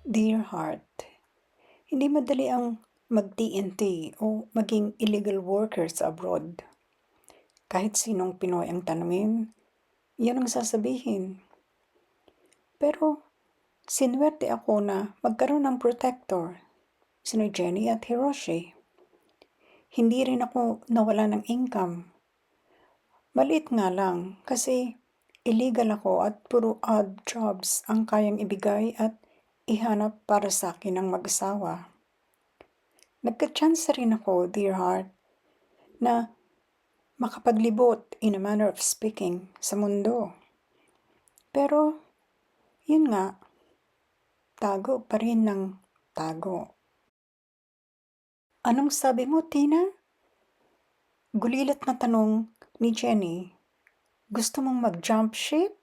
Dear Heart, hindi madali ang mag-TNT o maging illegal worker sa abroad. Kahit sinong Pinoy ang tanungin, yan ang sasabihin. Pero sinuwerte ako na magkaroon ng protector, sina Jenny at Hiroshi. Hindi rin ako nawala ng income. Maliit nga lang kasi illegal ako at puro odd jobs ang kayang ibigay at ihanap para sa akin ng mag-asawa. Nagka-chance rin ako, dear heart, na makapaglibot in a manner of speaking sa mundo. Pero, yun nga, tago pa rin ng tago. Anong sabi mo, Tina? Gulilat na tanong ni Jenny. Gusto mong mag-jump ship?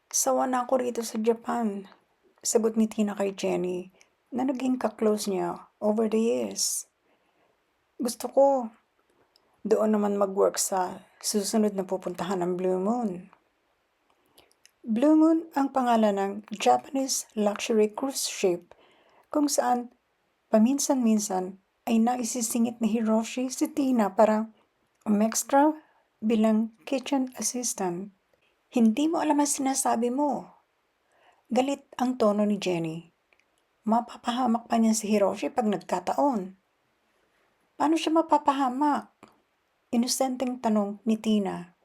Sawa na ako rito sa Japan, sagot ni Tina kay Jenny na naging ka-close niya over the years. Gusto ko doon naman mag-work sa susunod na pupuntahan ng Blue Moon. Blue Moon ang pangalan ng Japanese luxury cruise ship kung saan paminsan-minsan ay naisisingit ni Hiroshi si Tina para umextra bilang kitchen assistant. Hindi mo alam ang sinasabi mo. Galit ang tono ni Jenny. Mapapahamak pa niya si Hiroshi pag nagkataon. Paano siya mapapahamak? Inosenteng tanong ni Tina.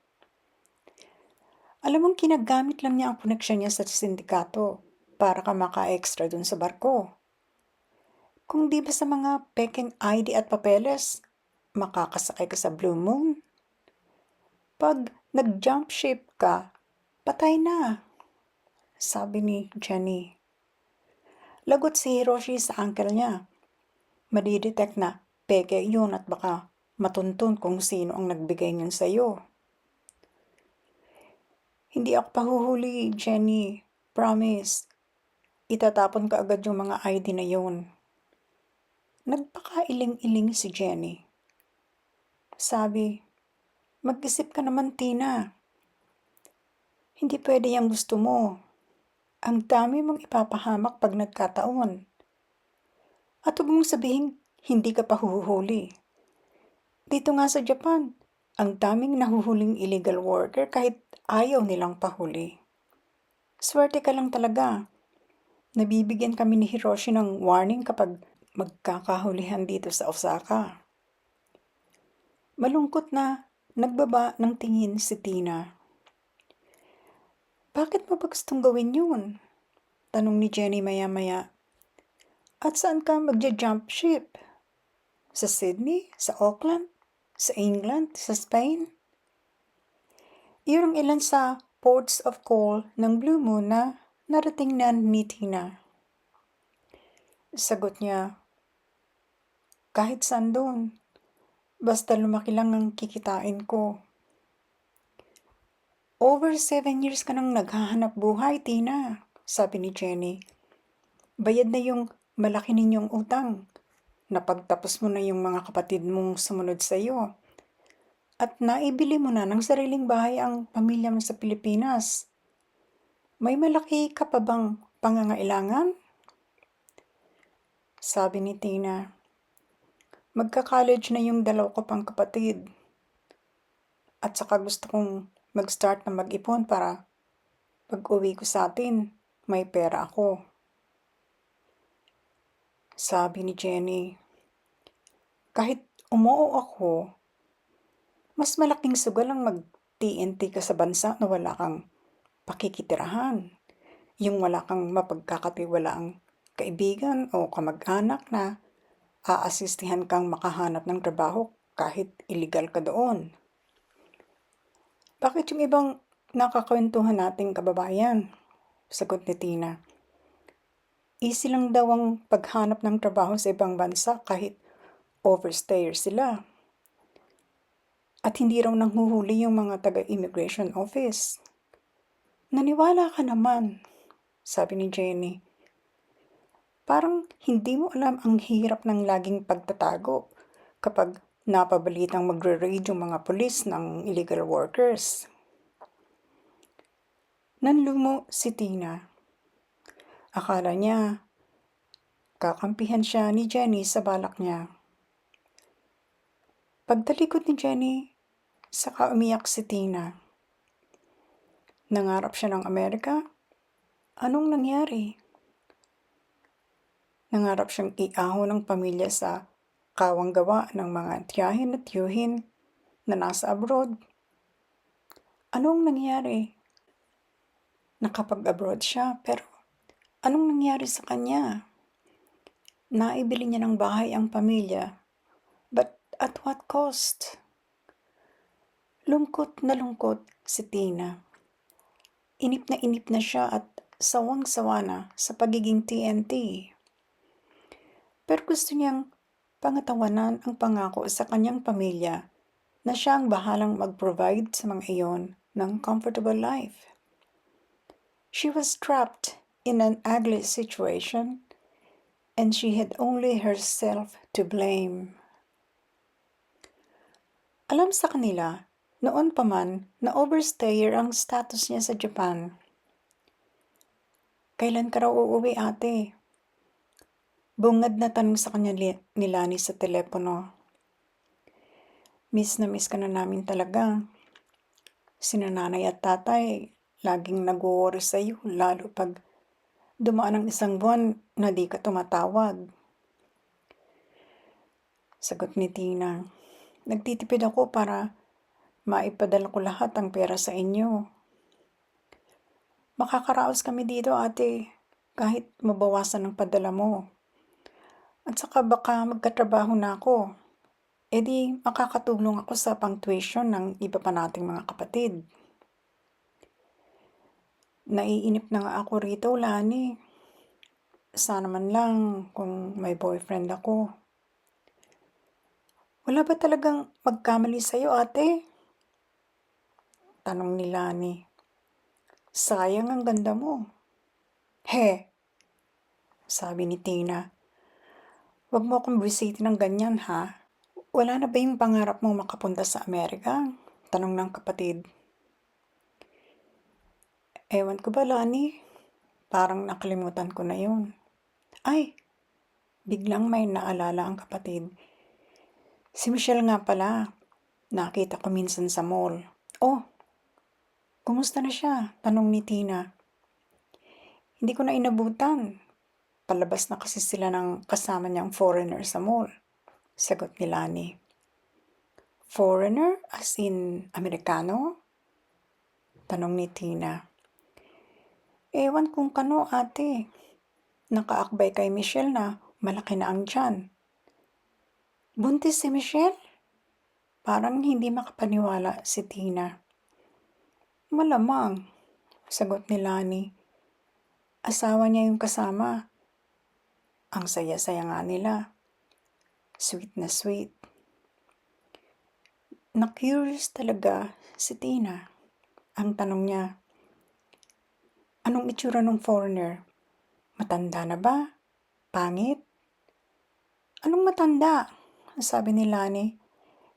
Alam mong kinagamit lang niya ang koneksyon niya sa sindikato para ka maka-extra dun sa barko. Kung di ba sa mga peking ID at papeles, makakasakay ka sa Blue Moon? Pag nag-jump ship ka, patay na, sabi ni Jenny. Lagot si Hiroshi sa uncle niya. Madidetect na peke yun at baka matuntun kung sino ang nagbigay niyan sa'yo. Hindi ako pahuhuli, Jenny. Promise. Itatapon ka agad yung mga ID na yun. Nagpakailing-iling si Jenny. Sabi, mag-isip ka naman, Tina. Hindi pwede yung gusto mo. Ang dami mong ipapahamak pag nagkataon. At huwag mong sabihin, hindi ka pahuhuli. Dito nga sa Japan, ang daming nahuhuling illegal worker kahit ayaw nilang pahuli. Swerte ka lang talaga. Nabibigyan kami ni Hiroshi ng warning kapag magkakahulihan dito sa Osaka. Malungkot na nagbaba ng tingin si Tina. Bakit mo ba gustong gawin yun? Tanong ni Jenny maya-maya. At saan ka magja-jump ship? Sa Sydney? Sa Auckland? Sa England? Sa Spain? Iyon ang ilan sa ports of call ng Blue Moon na narating na ni Tina. Sagot niya, kahit saan doon. Basta lumaki lang ang kikitain ko. Over 7 years ka nang naghahanap buhay, Tina, sabi ni Jenny. Bayad na yung malaki ninyong utang. Napagtapos mo na yung mga kapatid mong sumunod sa iyo. At naibili mo na ng sariling bahay ang pamilya mo sa Pilipinas. May malaki ka pa bang pangangailangan? Sabi ni Tina. Magka-college na yung dalaw ko pang kapatid. At saka gusto kong mag-start na mag-ipon para pag-uwi ko sa atin, may pera ako. Sabi ni Jenny. Kahit umuo ako, mas malaking sugal ang mag-TNT ka sa bansa na wala kang pakikitirahan. Yung wala kang mapagkakatiwalaang kaibigan o kamag-anak na aasistihan kang makahanap ng trabaho kahit illegal ka doon. Bakit yung ibang nakakwentuhan nating kababayan? Sagot ni Tina. Easy lang daw ang paghanap ng trabaho sa ibang bansa kahit overstayers sila. At hindi raw nanghuhuli yung mga taga-immigration office. Naniwala ka naman, sabi ni Jenny. Parang hindi mo alam ang hirap ng laging pagtatago kapag napabalitang magre-raid yung mga pulis ng illegal workers. Nanlumo si Tina. Akala niya, kakampihan siya ni Jenny sa balak niya. Pagtalikod ni Jenny, saka umiyak si Tina. Nangarap siya ng Amerika? Anong nangyari? Nangarap siyang iahon ng pamilya sa kawang gawa ng mga tiyahin at tiyuhin na nasa abroad. Anong nangyari? Nakapag-abroad siya, pero anong nangyari sa kanya? Naibili niya ng bahay ang pamilya, but at what cost? Lungkot na lungkot si Tina. Inip na siya at sawang-sawa na sa pagiging TNT. Pero gusto niyang pangatawanan ang pangako sa kanyang pamilya na siya ang bahalang mag-provide sa mga iyon ng comfortable life. She was trapped in an ugly situation, and she had only herself to blame. Alam sa kanila, noon pa man na overstayer ang status niya sa Japan. Kailan ka raw uuwi, ate? Bungad na tanong sa kanya ni Lani sa telepono. Miss na miss ka na namin talaga. Sina nanay at tatay laging nag-worry sa'yo, lalo pag dumaan ang isang buwan na di ka tumatawag. Sagot ni Tina, nagtitipid ako para maipadala ko lahat ang pera sa inyo. Makakaraos kami dito, ate, kahit mabawasan ang padala mo. At saka baka magkatrabaho na ako. E di makakatulong ako sa pang-tuition ng iba pa nating mga kapatid. Naiinip na nga ako rito, Lani. Sana man lang kung may boyfriend ako. Wala ba talagang magkamali sa'yo, ate? Tanong ni Lani. Sayang ang ganda mo. He, sabi ni Tina. Huwag mo akong bisitin ng ganyan, ha? Wala na ba yung pangarap mong makapunta sa Amerika? Tanong ng kapatid. Ewan ko ba, Lani? Parang nakalimutan ko na yun. Ay, biglang may naalala ang kapatid. Si Michelle nga pala. Nakita ko minsan sa mall. Oh, kumusta na siya? Tanong ni Tina. Hindi ko na inabutan. Palabas na kasi sila ng kasama niyang foreigner sa mall. Sagot ni Lani. Foreigner? As in, Amerikano? Tanong ni Tina. Ewan kung kano, ate. Nakaakbay kay Michelle na malaki na ang tiyan. Buntis si Michelle? Parang hindi makapaniwala si Tina. Malamang, sagot ni Lani. Asawa niya yung kasama. Ang saya-saya nga nila. Sweet na sweet. Na-curious talaga si Tina. Ang tanong niya, anong itsura ng foreigner? Matanda na ba? Pangit? Anong matanda? Sabi ni Lani.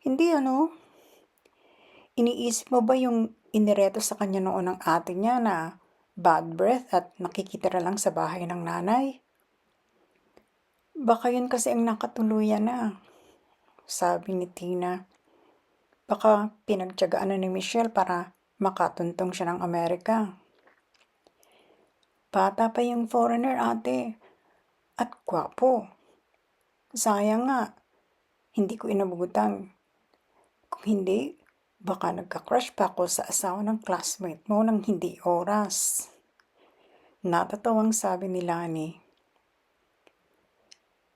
Hindi Iniisip mo ba yung inireto sa kanya noon ng ate niya na bad breath at nakikitira lang sa bahay ng nanay? Baka yun kasi ang nakatuluyan na, sabi ni Tina. Baka pinagtiyagaan na ni Michelle para makatuntong siya ng Amerika. Bata pa yung foreigner, ate. At gwapo. Sayang nga, hindi ko inabutan. Kung hindi, baka nagka-crush pa ako sa asawa ng classmate mo nang hindi oras. Natatawang sabi ni Lani.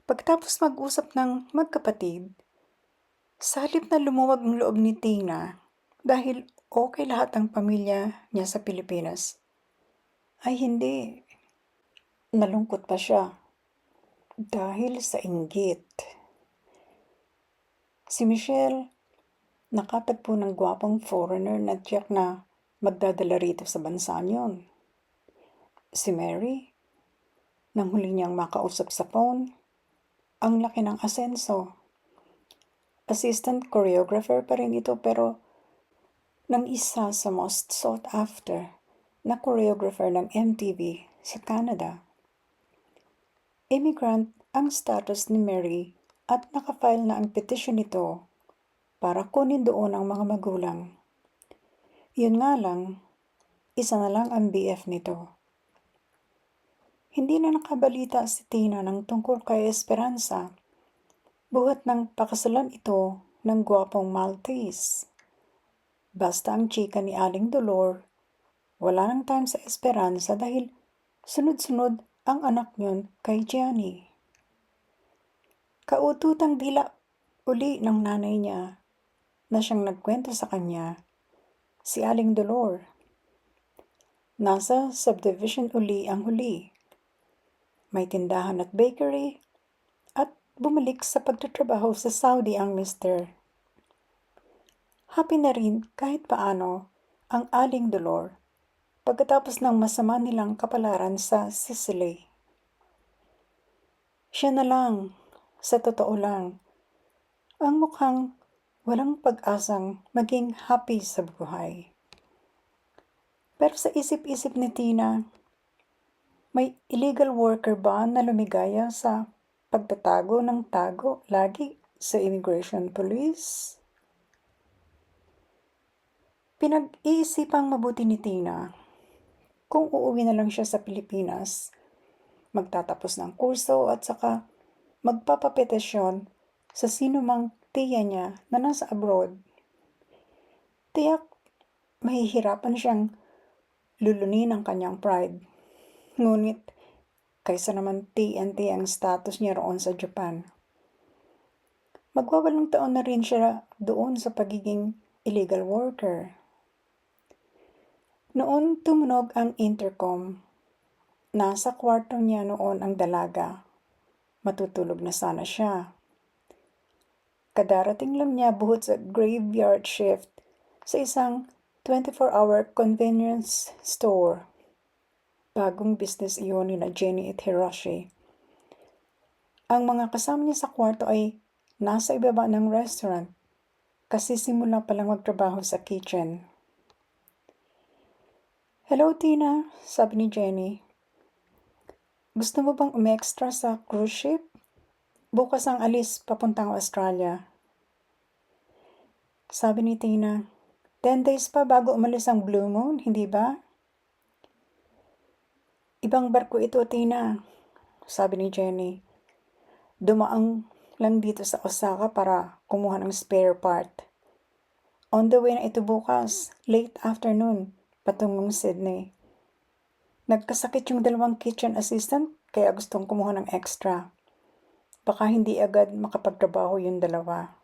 Pagtapos mag-usap ng magkapatid, sa halip na lumuwag ang loob ni Tina dahil okay lahat ang pamilya niya sa Pilipinas, ay hindi. Nalungkot pa siya dahil sa inggit. Si Michelle nakatagpo ng gwapong foreigner na tiyak na magdadala rito sa bansa niyon. Si Mary, nang huli niyang makausap sa phone, ang laki ng asenso. Assistant choreographer pa rin ito pero ng isa sa most sought after na choreographer ng MTV sa Canada. Immigrant ang status ni Mary at nakafile na ang petisyon nito para kunin doon ang mga magulang. Yun nga lang, isa na lang ang BF nito. Hindi na nakabalita si Tina ng tungkol kay Esperanza, buhat ng pakasalan ito ng gwapong Maltese. Basta ang chika ni Aling Dolor, wala nang time sa Esperanza dahil sunod-sunod ang anak niyon kay Gianni. Kaututang dila uli ng nanay niya na siyang nagkwento sa kanya, si Aling Dolor. Nasa subdivision uli ang huli. May tindahan at bakery at bumalik sa pagtatrabaho sa Saudi ang mister. Happy na rin kahit paano ang Aling Dolor pagkatapos ng masama nilang kapalaran sa Sicily. Siya na lang, sa totoo lang, ang mukhang walang pag-asang maging happy sa buhay. Pero sa isip-isip ni Tina, may illegal worker ba na lumigaya sa pagtatago ng tago lagi sa immigration police? Pinag-iisipang mabuti ni Tina kung uuwi na lang siya sa Pilipinas, magtatapos ng kurso at saka magpapapetisyon sa sino mang tiya niya na nasa abroad. Tiyak, mahihirapan siyang lulunin ang kanyang pride. Ngunit, kaysa naman TNT ang status niya roon sa Japan. Magwawalong taon na rin siya doon sa pagiging illegal worker. Noon tumunog ang intercom. Nasa kwarto niya noon ang dalaga. Matutulog na sana siya. Kadarating lang niya buhat sa graveyard shift sa isang 24-hour convenience store. Bagong business iyon ni na Jenny at Hiroshi. Ang mga kasama niya sa kwarto ay nasa ibaba ng restaurant kasi simula pa lang magtrabaho sa kitchen. "Hello, Tina," sabi ni Jenny. "Gusto mo bang umextra sa cruise ship? Bukas ang alis papuntang Australia." Sabi ni Tina, 10 days pa bago umalis ang Blue Moon, hindi ba? "Ibang barko ito, Tina," sabi ni Jenny. "Dumaang lang dito sa Osaka para kumuha ng spare part. On the way na ito bukas, late afternoon, patungong Sydney. Nagkasakit yung dalawang kitchen assistant kaya gustong kumuha ng extra. Baka hindi agad makapagtrabaho yung dalawa."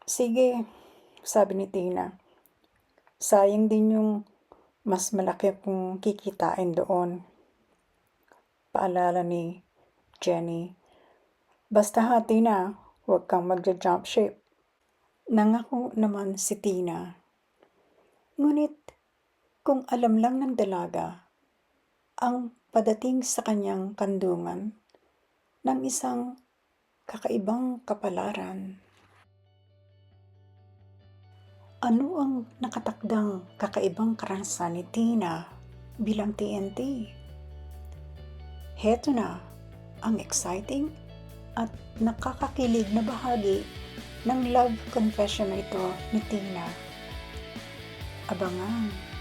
"Sige," sabi ni Tina. "Sayang din yung mas malaki kung kikitain doon." Paalala ni Jenny. "Basta ha, Tina, huwag kang magja-jump ship." Nangako naman si Tina. Ngunit kung alam lang ng dalaga ang padating sa kanyang kandungan ng isang kakaibang kapalaran. Ano ang nakatakdang kakaibang karanasan ni Tina bilang TNT? Heto na ang exciting at nakakakilig na bahagi ng love confession na ito ni Tina. Abangan!